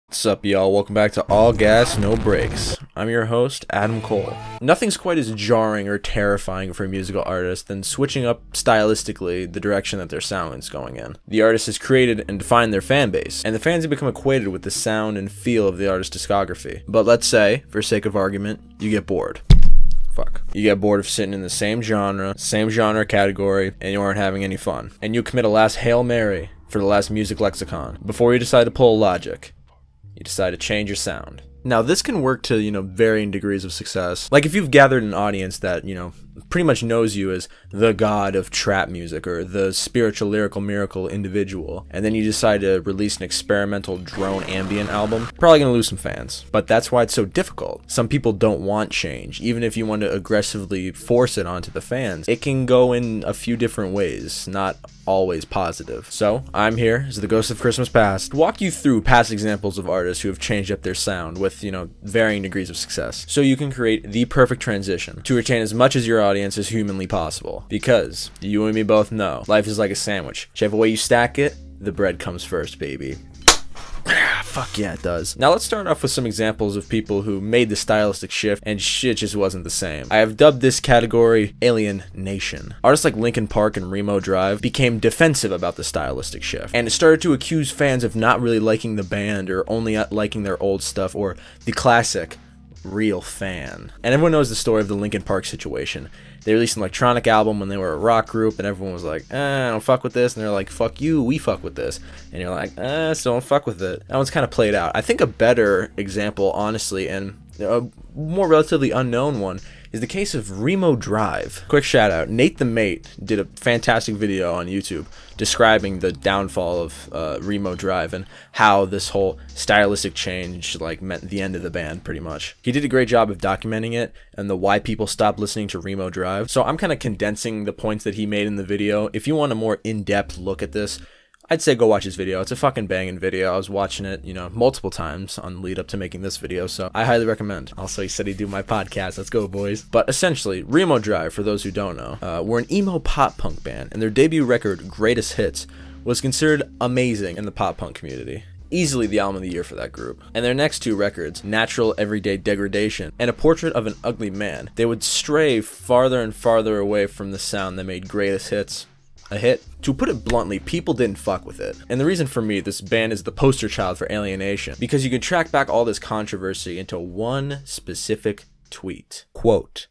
What's up, y'all? Welcome back to All Gas, No Brakes. I'm your host, Adam Cole. Nothing's quite as jarring or terrifying for a musical artist than switching up stylistically the direction that their sound is going in. The artist has created and defined their fan base, and the fans have become equated with the sound and feel of the artist's discography. But let's say, for sake of argument, you get bored. You get bored of sitting in the same genre category, and you aren't having any fun. And you commit a last Hail Mary for the last music lexicon before you decide to pull a Logic. You decide to change your sound. Now, this can work to, varying degrees of success. Like if you've gathered an audience that, pretty much knows you as the god of trap music or the spiritual lyrical miracle individual, and then you decide to release an experimental drone ambient album, probably gonna lose some fans. But that's why it's so difficult. Some people don't want change. Even if you want to aggressively force it onto the fans, it can go in a few different ways, not always positive. So I'm here as the ghost of Christmas past to walk you through past examples of artists who have changed up their sound with varying degrees of success, so you can create the perfect transition to retain as much as your audience as humanly possible. Because you and me both know life is like a sandwich. Whichever way you stack it, the bread comes first, baby. Fuck yeah, it does. Now let's start off with some examples of people who made the stylistic shift and shit just wasn't the same. I have dubbed this category alienation. Artists like Linkin Park and Remo became defensive about the stylistic shift, and it started to accuse fans of not really liking the band or only liking their old stuff or the classic real fan. And everyone knows the story of the Linkin Park situation. They released an electronic album when they were a rock group, and everyone was like, I don't fuck with this, and they're like, fuck you, we fuck with this, and you're like, so don't fuck with it. That one's kind of played out. I think a better example, honestly, and a more relatively unknown one, is the case of Remo. Quick shout out, Nate the Mate did a fantastic video on YouTube describing the downfall of Remo and how this whole stylistic change meant the end of the band, pretty much. He did a great job of documenting it and the why people stopped listening to Remo. So I'm kind of condensing the points that he made in the video. If you want a more in-depth look at this, I'd say go watch his video. It's a fucking banging video. I was watching it, multiple times on the lead up to making this video, so I highly recommend. Also, he said he'd do my podcast. Let's go, boys. But essentially, Remo, for those who don't know, were an emo pop punk band, and their debut record, Greatest Hits, was considered amazing in the pop punk community. Easily the album of the year for that group. And their next two records, Natural Everyday Degradation and A Portrait of an Ugly Man, they would stray farther and farther away from the sound that made Greatest Hits a hit. To put it bluntly, people didn't fuck with it. And the reason for me, this band is the poster child for alienation, because you can track back all this controversy into one specific tweet. Quote,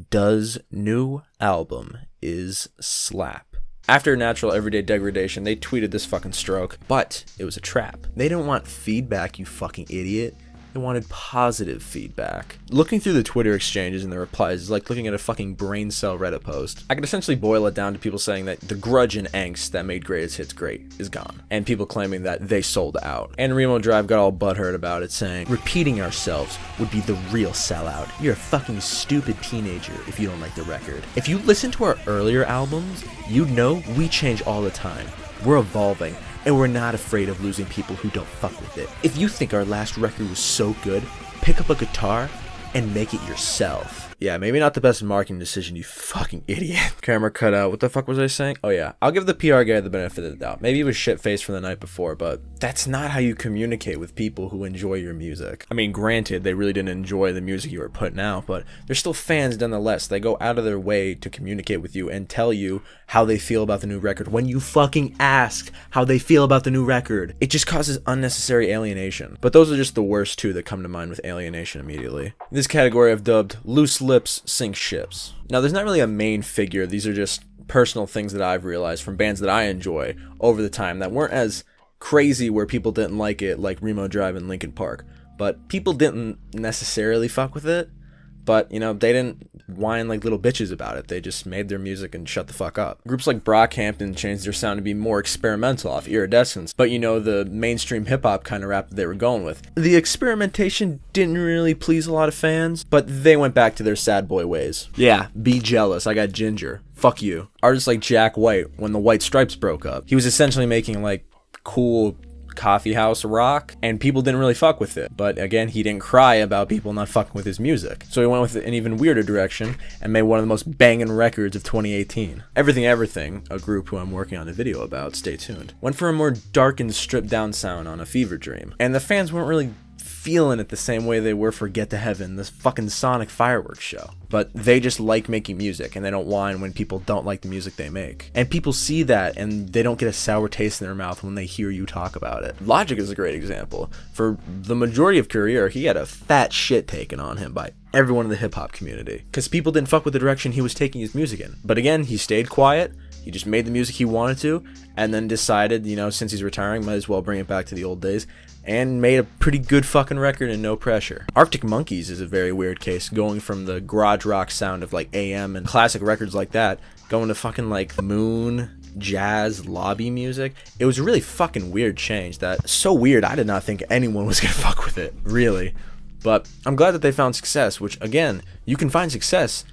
"Does new album is slap." After Natural Everyday Degradation, they tweeted this fucking stroke, but it was a trap. They didn't want feedback, you fucking idiot. They wanted positive feedback. Looking through the Twitter exchanges and the replies is like looking at a fucking brain cell Reddit post. I can essentially boil it down to people saying that the grudge and angst that made Greatest Hits great is gone, and people claiming that they sold out. And Remo got all butthurt about it, saying, "Repeating ourselves would be the real sellout. You're a fucking stupid teenager if you don't like the record. If you listen to our earlier albums, you'd know we change all the time. We're evolving, and we're not afraid of losing people who don't fuck with it. If you think our last record was so good, pick up a guitar and make it yourself." Yeah, maybe not the best marketing decision, you fucking idiot. Camera cut out. What the fuck was I saying? Oh yeah, I'll give the PR guy the benefit of the doubt. Maybe he was shit-faced from the night before, but that's not how you communicate with people who enjoy your music. I mean, granted, they really didn't enjoy the music you were putting out, but they're still fans nonetheless. They go out of their way to communicate with you and tell you how they feel about the new record when you fucking ask how they feel about the new record. It just causes unnecessary alienation. But those are just the worst two that come to mind with alienation immediately. This category I've dubbed loose lips sink ships. Now, there's not really a main figure. These are just personal things that I've realized from bands that I enjoy over the time that weren't as crazy where people didn't like it, like Remo and Linkin Park. But people didn't necessarily fuck with it. But, they didn't whine like little bitches about it. They just made their music and shut the fuck up. Groups like Brockhampton changed their sound to be more experimental off Iridescence, but the mainstream hip-hop kind of rap that they were going with. The experimentation didn't really please a lot of fans, but they went back to their sad boy ways. Yeah, be jealous, I got ginger. Fuck you. Artists like Jack White, when the White Stripes broke up, he was essentially making cool coffee house rock, and people didn't really fuck with it. But again, he didn't cry about people not fucking with his music. So he went with an even weirder direction and made one of the most banging records of 2018. Everything, a group who I'm working on a video about, stay tuned, went for a more dark and stripped down sound on A Fever Dream. And the fans weren't really feeling it the same way they were for Get to Heaven, this fucking Sonic fireworks show. But they just like making music, and they don't whine when people don't like the music they make. And people see that, and they don't get a sour taste in their mouth when they hear you talk about it. Logic is a great example. For the majority of career, he had a fat shit taken on him by everyone in the hip-hop community, because people didn't fuck with the direction he was taking his music in. But again, he stayed quiet. He just made the music he wanted to, and then decided, you know, since he's retiring, might as well bring it back to the old days, and made a pretty good fucking record and no pressure. Arctic Monkeys is a very weird case, going from the garage rock sound of like AM and classic records like that, going to fucking like moon, jazz, lobby music. It was a really fucking weird change that, so weird I did not think anyone was gonna fuck with it, really. But I'm glad that they found success, which again, you can find success,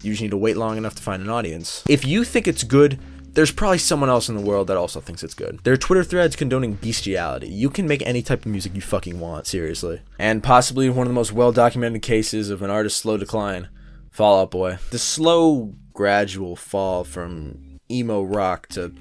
you just need to wait long enough to find an audience. If you think it's good, there's probably someone else in the world that also thinks it's good. There are Twitter threads condoning bestiality. You can make any type of music you fucking want, seriously. And possibly one of the most well-documented cases of an artist's slow decline, Fall Out Boy. The slow, gradual fall from emo rock to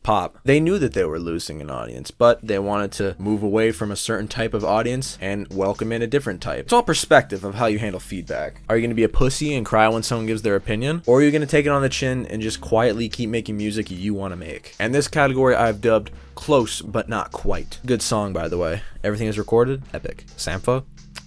pop. They knew that they were losing an audience, but they wanted to move away from a certain type of audience and welcome in a different type. It's all perspective of how you handle feedback. Are you going to be a pussy and cry when someone gives their opinion? Or are you going to take it on the chin and just quietly keep making music you want to make? And this category I've dubbed Close But Not Quite. Good song, by the way. Everything is recorded. Epic. Sampho?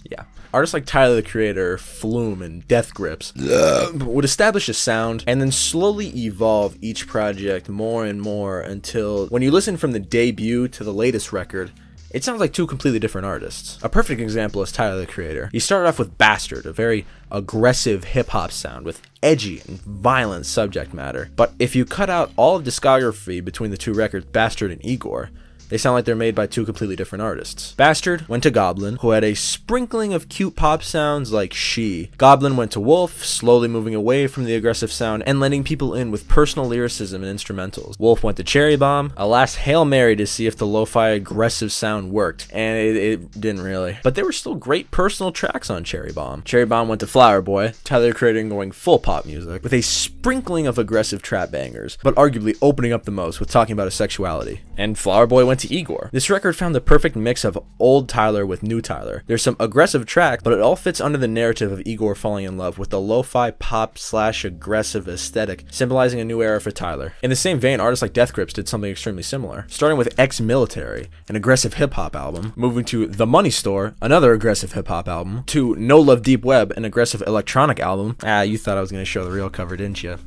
Yeah. Artists like Tyler the Creator, Flume, and Death Grips would establish a sound and then slowly evolve each project more and more until when you listen from the debut to the latest record, it sounds like two completely different artists. A perfect example is Tyler the Creator. He started off with Bastard, a very aggressive hip-hop sound with edgy and violent subject matter. But if you cut out all of discography between the two records, Bastard and Igor, they sound like they're made by two completely different artists. Bastard went to Goblin, who had a sprinkling of cute pop sounds like She. Goblin went to Wolf, slowly moving away from the aggressive sound and letting people in with personal lyricism and instrumentals. Wolf went to Cherry Bomb, a last Hail Mary to see if the lo-fi aggressive sound worked, and it didn't really. But there were still great personal tracks on Cherry Bomb. Cherry Bomb went to Flower Boy, Tyler Creator going full pop music, with a sprinkling of aggressive trap bangers, but arguably opening up the most with talking about his sexuality. And Flower Boy went to Igor. This record found the perfect mix of old Tyler with new Tyler. There's some aggressive tracks, but it all fits under the narrative of Igor falling in love with the lo-fi pop / aggressive aesthetic, symbolizing a new era for Tyler. In the same vein, artists like Death Grips did something extremely similar, starting with Ex-Military, an aggressive hip-hop album, moving to The Money Store, another aggressive hip-hop album, to No Love Deep Web, an aggressive electronic album. You thought I was going to show the real cover, didn't you?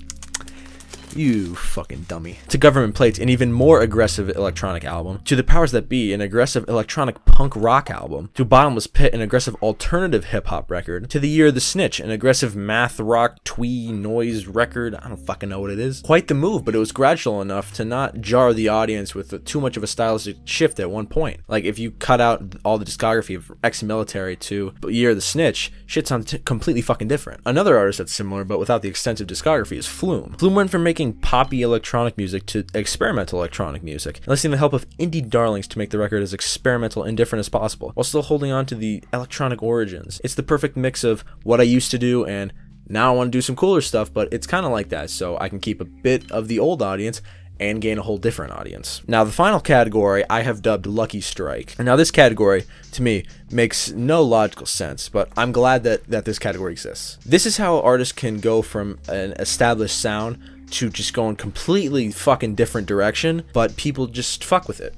You fucking dummy. To Government Plates, an even more aggressive electronic album. To The Powers That Be, an aggressive electronic punk rock album. To Bottomless Pit, an aggressive alternative hip-hop record. To The Year of the Snitch, an aggressive math rock twee noise record. I don't fucking know what it is. Quite the move, but it was gradual enough to not jar the audience with too much of a stylistic shift at one point. Like, if you cut out all the discography of Ex-Military to Year of the Snitch, shit sounds completely fucking different. Another artist that's similar, but without the extensive discography, is Flume. Flume went from making poppy electronic music to experimental electronic music, enlisting the help of indie darlings to make the record as experimental and different as possible, while still holding on to the electronic origins. It's the perfect mix of what I used to do and now I want to do some cooler stuff, but it's kind of like that, so I can keep a bit of the old audience and gain a whole different audience. Now, the final category I have dubbed Lucky Strike. And now this category, to me, makes no logical sense, but I'm glad that this category exists. This is how artists can go from an established sound to just going completely fucking different direction, but people just fuck with it.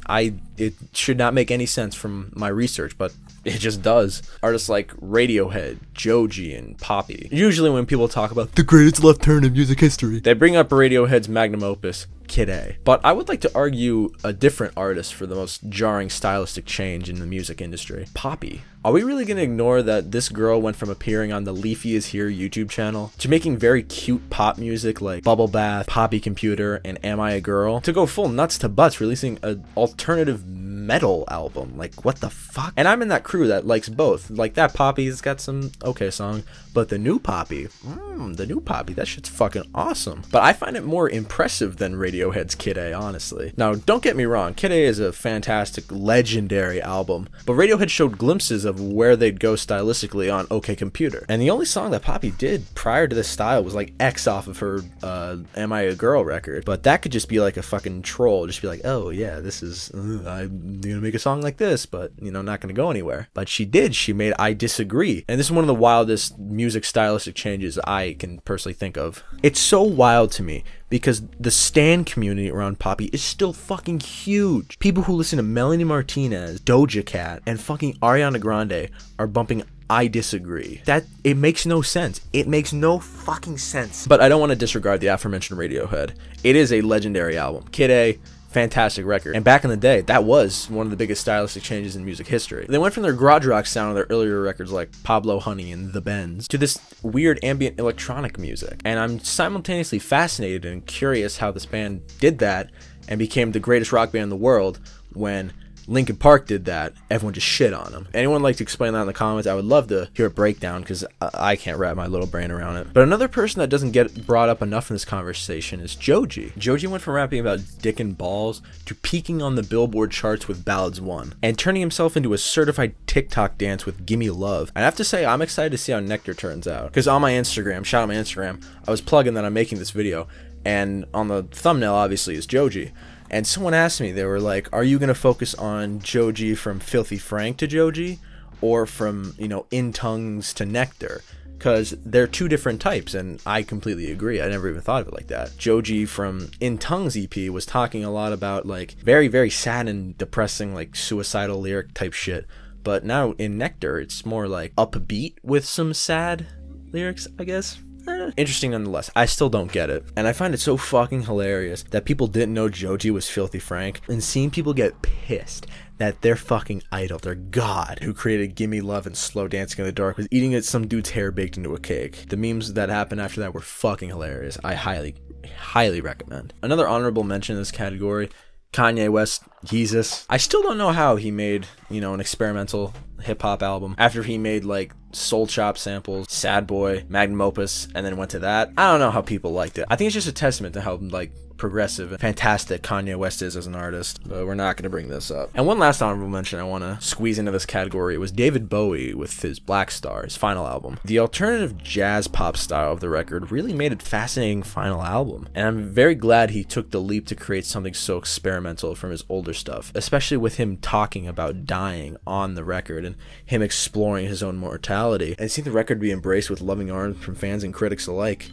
It should not make any sense from my research, but it just does. Artists like Radiohead, Joji, and Poppy. Usually when people talk about the greatest left turn in music history, they bring up Radiohead's magnum opus, Kid A. But I would like to argue a different artist for the most jarring stylistic change in the music industry. Poppy. Are we really going to ignore that this girl went from appearing on the Leafy Is Here YouTube channel to making very cute pop music like Bubble Bath, Poppy Computer, and Am I a Girl, to go full nuts to butts releasing an alternative metal album? Like, what the fuck? And I'm in that crew that likes both. Like, that Poppy's got some okay song, but the new Poppy, that shit's fucking awesome. But I find it more impressive than Radiohead's Kid A, honestly. Now, don't get me wrong, Kid A is a fantastic, legendary album, but Radiohead showed glimpses of where they'd go stylistically on OK Computer. And the only song that Poppy did prior to this style was like X off of her Am I a Girl record, but that could just be like a fucking troll, just be like, oh yeah, this is, I'm gonna make a song like this, but you know, not gonna go anywhere. But she did, she made I Disagree, and this is one of the wildest music stylistic changes I can personally think of. It's so wild to me because the stan community around Poppy is still fucking huge. People who listen to Melanie Martinez, Doja Cat, and fucking Ariana Grande are bumping I Disagree. That, it makes no sense. It makes no fucking sense. But I don't want to disregard the aforementioned Radiohead. It is a legendary album. Kid A, fantastic record. And back in the day, that was one of the biggest stylistic changes in music history. They went from their garage rock sound on their earlier records like Pablo Honey and The Bends to this weird ambient electronic music. And I'm simultaneously fascinated and curious how this band did that and became the greatest rock band in the world when Linkin Park did that. Everyone just shit on them. Anyone like to explain that in the comments? I would love to hear a breakdown because I can't wrap my little brain around it. But another person that doesn't get brought up enough in this conversation is Joji. Joji went from rapping about dick and balls to peaking on the Billboard charts with Ballads 1 and turning himself into a certified TikTok dance with Gimme Love. And I have to say, I'm excited to see how Nectar turns out, because on my Instagram, shout out my Instagram, I was plugging that I'm making this video, and on the thumbnail obviously is Joji. And someone asked me, they were like, are you going to focus on Joji from Filthy Frank to Joji, or from, you know, In Tongues to Nectar? Because they're two different types, and I completely agree. I never even thought of it like that. Joji from In Tongues EP was talking a lot about, like, very, very sad and depressing, like, suicidal lyric type shit. But now in Nectar, it's more like upbeat with some sad lyrics, I guess. Interesting nonetheless. I still don't get it, and I find it so fucking hilarious that people didn't know Joji was Filthy Frank, and seeing people get pissed that their fucking idol, their god, who created Gimme Love and Slow Dancing in the Dark, was eating some dude's hair baked into a cake. The memes that happened after that were fucking hilarious. I highly recommend. Another honorable mention in this category, Kanye West, Jesus. I still don't know how he made, you know, an experimental hip-hop album after he made like Soul Chop samples, Sad Boy, Magnum Opus, and then went to that. I don't know how people liked it. I think it's just a testament to how like progressive and fantastic Kanye West is as an artist, but we're not going to bring this up. And one last honorable mention I want to squeeze into this category was David Bowie with his Black Star, his final album. The alternative jazz pop style of the record really made it a fascinating final album, and I'm very glad he took the leap to create something so experimental from his older stuff, especially with him talking about dying on the record and him exploring his own mortality, and seeing the record be embraced with loving arms from fans and critics alike.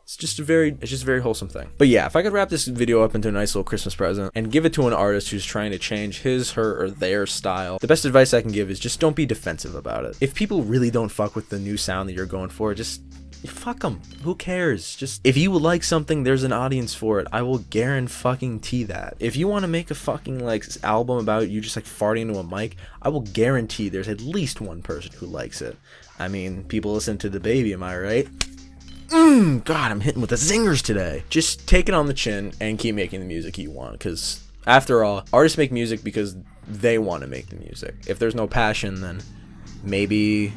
It's just a very wholesome thing. But yeah, if I could wrap this video up into a nice little Christmas present and give it to an artist who's trying to change his, her, or their style, the best advice I can give is just don't be defensive about it. If people really don't fuck with the new sound that you're going for, just fuck them. Who cares? Just, if you like something, there's an audience for it. I will guarantee that. If you want to make a fucking like album about you just like farting into a mic, I will guarantee there's at least one person who likes it. I mean, people listen to DaBaby, am I right? God, I'm hitting with the zingers today. Just take it on the chin and keep making the music you want, because after all, artists make music because they want to make the music. If there's no passion, then maybe...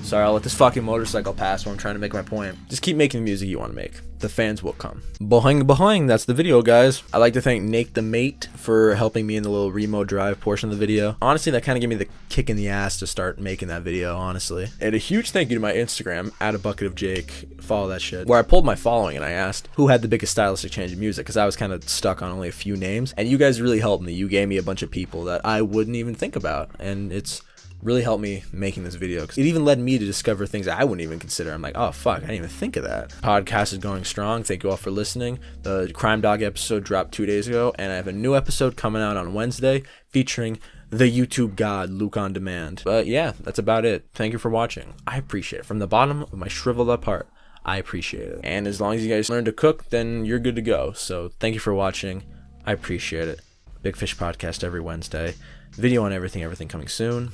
Sorry, I'll let this fucking motorcycle pass while I'm trying to make my point. Just keep making the music you want to make. The fans will come. Boing, that's the video, guys. I'd like to thank Nate the Mate for helping me in the little Remo drive portion of the video. Honestly, that kind of gave me the kick in the ass to start making that video, honestly. And a huge thank you to my Instagram, @abucketofjake. Follow that shit. Where I pulled my following and I asked who had the biggest stylistic change in music, because I was kind of stuck on only a few names. And you guys really helped me. You gave me a bunch of people that I wouldn't even think about. And it's really helped me making this video, because it even led me to discover things I wouldn't even consider. I'm like, oh fuck, I didn't even think of that. Podcast is going strong. Thank you all for listening. The Crime Dog episode dropped 2 days ago, and I have a new episode coming out on Wednesday featuring the YouTube god Luke on Demand. But yeah, that's about it. Thank you for watching. I appreciate it from the bottom of my shriveled up heart. I appreciate it. And as long as you guys learn to cook, then you're good to go. So thank you for watching. I appreciate it. Big Fish Podcast every Wednesday. Video on everything coming soon.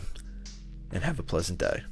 And have a pleasant day.